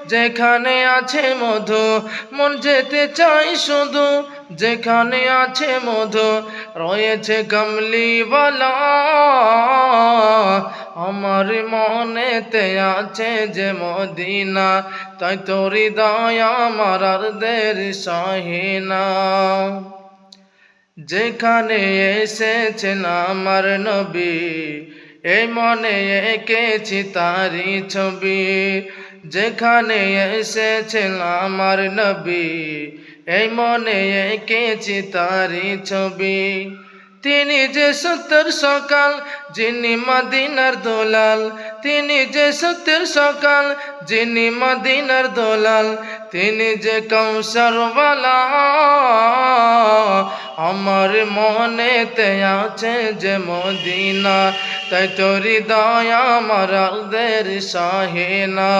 যেখানে আছে মধু মন যেতে চাই শুধু, যেখানে আছে মধু রয়েছে কামলিওয়ালা। আমার মনেতে আছে যে মদিনা, তাই তো হৃদয় আমার আর দেরি সহে না। যেখানে এসেছেন আমার নবী, এই মনে এঁকেছি তারি ছবি। যেখানে এসেছেন আমার নবী, এই মনে এঁকেছি তারি ছবি। তিনি যে সত্যের সকাল, যিনি মদিনার দোলাল। তিনি যে সত্যের সকাল, যিনি মদিনার দোলাল। তিনি যে কৌশরওয়ালা, আমার মনেতে আছে যে মদিনা, তাই তো হৃদয় আমার আর দেরি সহে না।